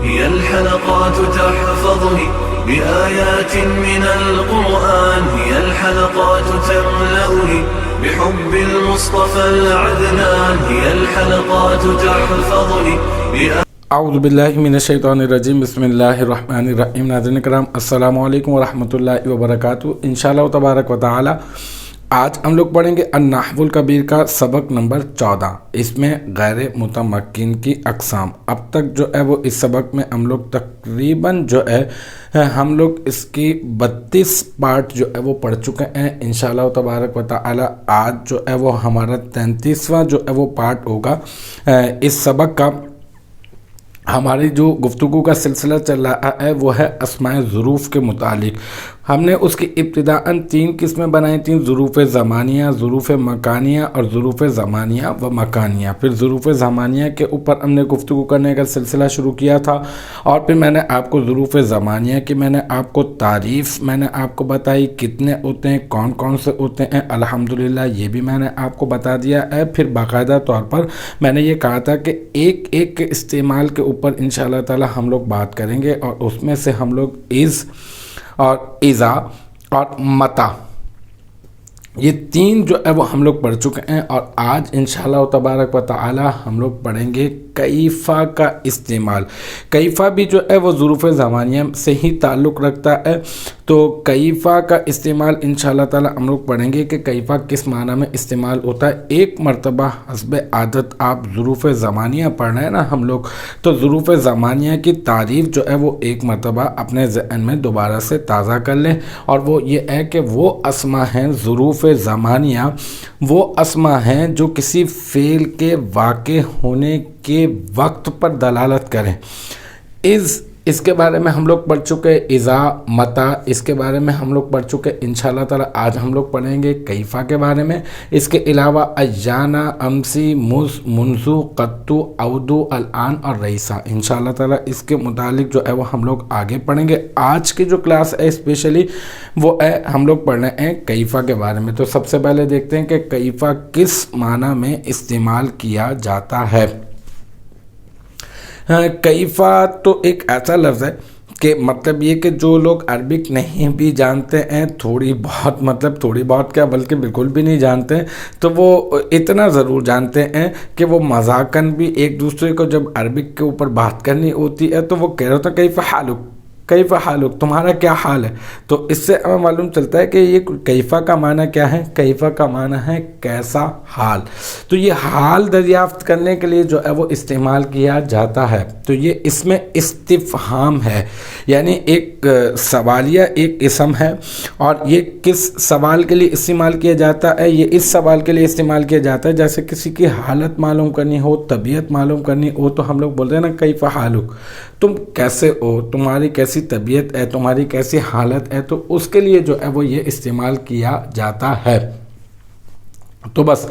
هي الحلقات تحفظني بآيات من القرآن، هي الحلقات تملأني بحب المصطفى العدنان، هي الحلقات تحفظني اعوذ باللہ من الشیطان الرجیم، بسم اللہ الرحمن الرحیم۔ ناظرین کرام، السلام علیکم ورحمۃ اللہ وبرکاتہ۔ انشاءاللہ تبارک و تعالی آج ہم لوگ پڑھیں گے النحو الکبیر کا سبق نمبر 14۔ اس میں غیر متمکن کی اقسام۔ اب تک جو ہے وہ اس سبق میں ہم لوگ تقریباً جو ہے ہم لوگ اس کی 32 پارٹ جو ہے وہ پڑھ چکے ہیں۔ انشاءاللہ تبارک و تعالی آج جو ہے وہ ہمارا 33واں جو ہے وہ پارٹ ہوگا اس سبق کا۔ ہماری جو گفتگو کا سلسلہ چل رہا ہے وہ ہے اسماء ظروف کے متعلق۔ ہم نے اس کی ابتداءً 3 قسمیں بنائی تھیں، ظروف زمانیہ، ظروف مکانیہ اور ظروف زمانیہ و مکانیہ۔ پھر ظروف زمانیہ کے اوپر ہم نے گفتگو کرنے کا سلسلہ شروع کیا تھا، اور پھر میں نے آپ کو ظروف زمانیہ کی میں نے آپ کو تعریف میں نے آپ کو بتائی، کتنے ہوتے ہیں، کون کون سے ہوتے ہیں، الحمدللہ یہ بھی میں نے آپ کو بتا دیا ہے۔ پھر باقاعدہ طور پر میں نے یہ کہا تھا کہ ایک ایک کے استعمال کے اوپر انشاءاللہ تعالی ہم لوگ بات کریں گے، اور اس میں سے ہم لوگ از اور اذا اور متا، یہ 3 جو ہے وہ ہم لوگ پڑھ چکے ہیں۔ اور آج انشاءاللہ تبارک و تعالی ہم لوگ پڑھیں گے کیفا کا استعمال۔ کیفا بھی جو ہے وہ ظروف زمانیہ سے ہی تعلق رکھتا ہے، تو کیفا کا استعمال انشاءاللہ تعالی ہم لوگ پڑھیں گے کہ کیفا کس معنی میں استعمال ہوتا ہے۔ ایک مرتبہ حسب عادت آپ ظروف زمانیہ پڑھ رہے ہیں نا ہم لوگ، تو ظروف زمانیہ کی تعریف جو ہے وہ ایک مرتبہ اپنے ذہن میں دوبارہ سے تازہ کر لیں، اور وہ یہ ہے کہ وہ اسما ہیں ظروف زمانیہ، وہ اسما ہیں جو کسی فعل کے واقع ہونے کے وقت پر دلالت کریں۔ اس کے بارے میں ہم لوگ پڑھ چکے، اذا، متا، اس کے بارے میں ہم لوگ پڑھ چکے۔ انشاءاللہ تعالی آج ہم لوگ پڑھیں گے کیفا کے بارے میں۔ اس کے علاوہ ایانا، امسی، مز، منذ، قطو، اودو، الان اور ریسا، انشاءاللہ تعالی اس کے متعلق جو ہے وہ ہم لوگ آگے پڑھیں گے۔ آج کی جو کلاس ہے اسپیشلی وہ ہے ہم لوگ پڑھ رہے ہیں کیفا کے بارے میں۔ تو سب سے پہلے دیکھتے ہیں کہ کیفا کس معنی میں استعمال کیا جاتا ہے۔ کیفا تو ایک ایسا لفظ ہے کہ مطلب یہ کہ جو لوگ عربک نہیں بھی جانتے ہیں، تھوڑی بہت کیا بلکہ بالکل بھی نہیں جانتے ہیں، تو وہ اتنا ضرور جانتے ہیں کہ وہ مذاقاً بھی ایک دوسرے کو جب عربک کے اوپر بات کرنی ہوتی ہے تو وہ کہہ رہا تھا کیفا حالک، کیفا حالک، تمہارا کیا حال ہے۔ تو اس سے ہمیں معلوم چلتا ہے کہ یہ کیفا کا معنی کیا ہے۔ کیفا کا معنی ہے کیسا حال۔ تو یہ حال دریافت کرنے کے لیے جو ہے وہ استعمال کیا جاتا ہے۔ تو یہ اس میں استفہام ہے، یعنی ایک سوالیہ ایک اسم ہے، اور یہ کس سوال کے لیے استعمال کیا جاتا ہے؟ یہ اس سوال کے لیے استعمال کیا جاتا ہے جیسے کسی کی حالت معلوم کرنی ہو، طبیعت معلوم کرنی ہو، تو ہم لوگ بولتے ہیں نا کیفا حالک، تم کیسے ہو، تمہاری کیسی طبیعت ہے، تمہاری کیسی حالت ہے، تو اس کے لیے جو ہے وہ یہ استعمال کیا جاتا ہے۔ تو بس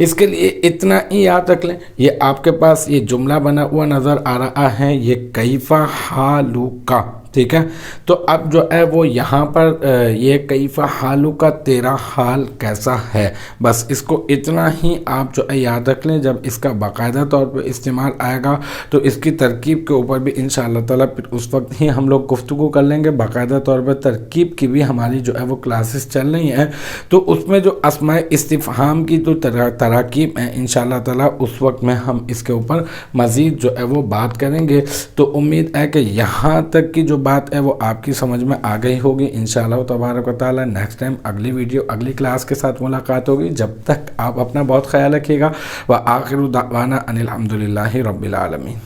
اس کے لیے اتنا ہی یاد رکھ لیں۔ یہ آپ کے پاس یہ جملہ بنا ہوا نظر آ رہا ہے، یہ کیفا حالک، ٹھیک ہے۔ تو اب جو ہے وہ یہاں پر یہ کیفا حالک کا تیرا حال کیسا ہے، بس اس کو اتنا ہی آپ جو ہے یاد رکھ لیں۔ جب اس کا باقاعدہ طور پہ استعمال آئے گا تو اس کی ترکیب کے اوپر بھی انشاءاللہ تعالیٰ پھر اس وقت ہی ہم لوگ گفتگو کر لیں گے۔ باقاعدہ طور پر ترکیب کی بھی ہماری جو ہے وہ کلاسز چل رہی ہیں، تو اس میں جو اسماء استفہام کی جو تراکیب ہیں انشاءاللہ تعالیٰ اس وقت میں ہم اس کے اوپر مزید جو ہے وہ بات کریں گے۔ تو امید ہے کہ یہاں تک کی جو بات ہے وہ آپ کی سمجھ میں آ گئی ہوگی۔ انشاءاللہ تبارک و تعالی نیکسٹ ٹائم اگلی ویڈیو اگلی کلاس کے ساتھ ملاقات ہوگی۔ جب تک آپ اپنا بہت خیال رکھیے گا۔ وآخر دعوانا ان الحمدللہ رب العالمین۔